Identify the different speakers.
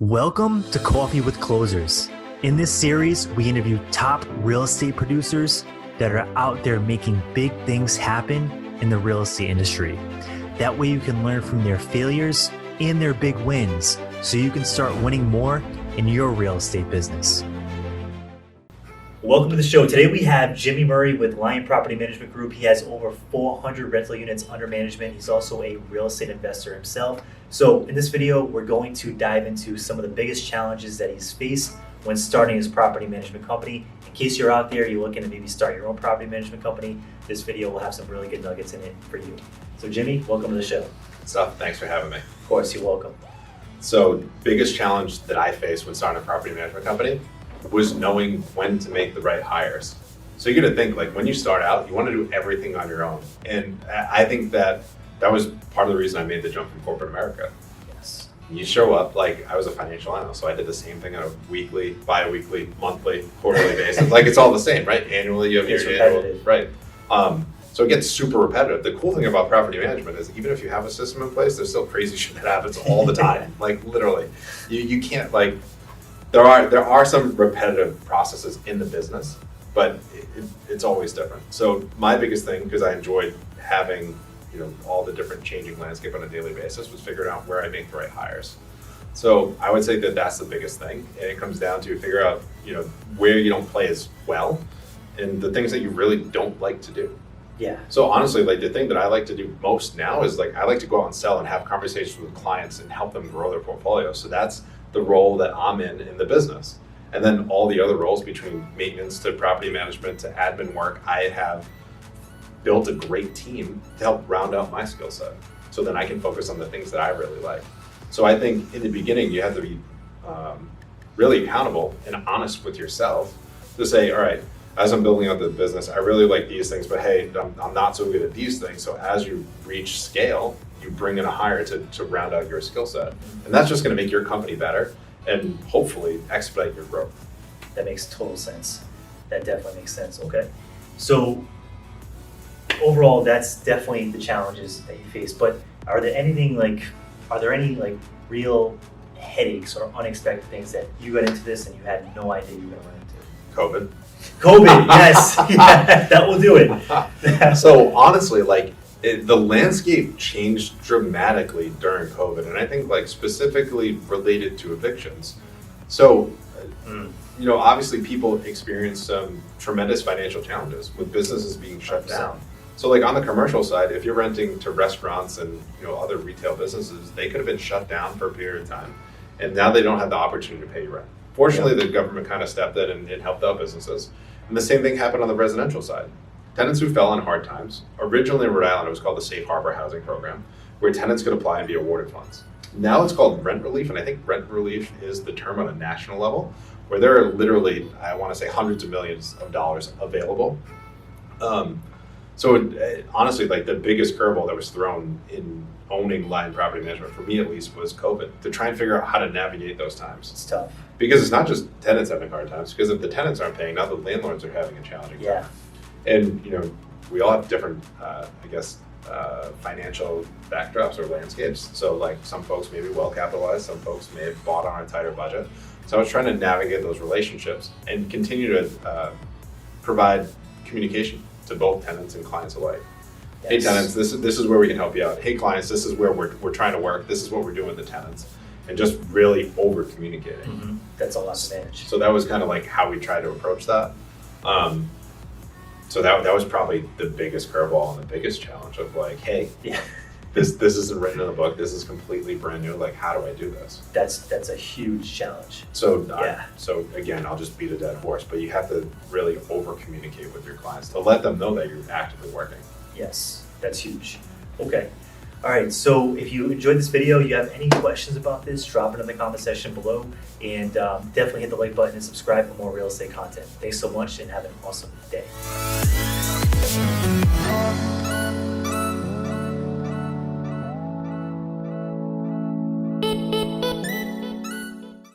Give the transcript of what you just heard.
Speaker 1: Welcome to Coffee with Closers. In this series, we interview top real estate producers that are out there making big things happen in the real estate industry. That way you can learn from their failures and their big wins so you can start winning more in your real estate business. Welcome to the show. Today we have Jimmy Murray with Lion Property Management Group. He has over 400 rental units under management. He's also a real estate investor himself. So in this video, we're going to dive into some of the biggest challenges that he's faced when starting his property management company. In case you're out there, you're looking to maybe start your own property management company, this video will have some really good nuggets in it for you. So Jimmy, welcome to the show.
Speaker 2: Thanks for having me.
Speaker 1: Of course, you're welcome.
Speaker 2: So, biggest challenge that I faced when starting a property management company was knowing when to make the right hires. So you got to think, like, when you start out, you want to do everything on your own. And I think that was part of the reason I made the jump from corporate America.
Speaker 1: Yes.
Speaker 2: You show up, like, I was a financial analyst, so I did the same thing on a weekly, bi-weekly, monthly, quarterly basis. Like, it's all the same, right? Annually, you have your annual, right? So it gets super repetitive. The cool thing about property management is even if you have a system in place, there's still crazy shit that happens all the time. Like, literally, you can't, like, there are some repetitive processes in the business, but it's always different. So my biggest thing, because I enjoyed having, all the different changing landscape on a daily basis, was figuring out where I make the right hires. So I would say that that's the biggest thing, and it comes down to figure out, where you don't play as well, and the things that you really don't like to do.
Speaker 1: Yeah.
Speaker 2: So honestly, like, the thing that I like to do most now is, like, I like to go out and sell and have conversations with clients and help them grow their portfolio. So that's the role that I'm in the business. And then all the other roles, between maintenance to property management to admin work, I have built a great team to help round out my skill set. So then I can focus on the things that I really like. So I think in the beginning, you have to be really accountable and honest with yourself to say, all right, as I'm building out the business, I really like these things, but hey, I'm not so good at these things. So as you reach scale, you bring in a hire to round out your skill set. And that's just going to make your company better and hopefully expedite your growth.
Speaker 1: That makes total sense. That definitely makes sense. Okay. So overall, that's definitely the challenges that you face. But are there any real headaches or unexpected things that you got into this and you had no idea you were going to run into? COVID, yes. Yeah, that will do it.
Speaker 2: So honestly, like, the landscape changed dramatically during COVID, and I think, like, specifically related to evictions. So, obviously people experienced some tremendous financial challenges with businesses being shut down. So, like, on the commercial side, if you're renting to restaurants and other retail businesses, they could have been shut down for a period of time, and now they don't have the opportunity to pay you rent. Fortunately, the government kind of stepped in and helped out businesses. And the same thing happened on the residential side. Tenants who fell on hard times, originally in Rhode Island, it was called the Safe Harbor Housing Program, where tenants could apply and be awarded funds. Now it's called rent relief, and I think rent relief is the term on a national level, where there are literally, I want to say, hundreds of millions of dollars available. Honestly, like, the biggest curveball that was thrown in owning Lion Property Management, for me at least, was COVID, to try and figure out how to navigate those times.
Speaker 1: It's tough.
Speaker 2: Because it's not just tenants having hard times, because if the tenants aren't paying, now the landlords are having a challenging time.
Speaker 1: Yeah.
Speaker 2: And, we all have different, financial backdrops or landscapes. So, like, some folks may be well capitalized, some folks may have bought on a tighter budget. So I was trying to navigate those relationships and continue to provide communication to both tenants and clients alike. Yes. Hey tenants, this is where we can help you out. Hey clients, this is where we're trying to work. This is what we're doing with the tenants. And just really over communicating.
Speaker 1: Mm-hmm. That's a lot to manage.
Speaker 2: So that was kind of like how we tried to approach that. So that was probably the biggest curveball and the biggest challenge of, like, hey,
Speaker 1: yeah.
Speaker 2: this isn't written in the book. This is completely brand new. Like, how do I do this?
Speaker 1: That's a huge challenge.
Speaker 2: So so again, I'll just beat a dead horse, but you have to really over communicate with your clients to let them know that you're actively working.
Speaker 1: Yes, that's huge. Okay. All right, so if you enjoyed this video, you have any questions about this, drop it in the comment section below, and definitely hit the like button and subscribe for more real estate content. Thanks so much and have an awesome day.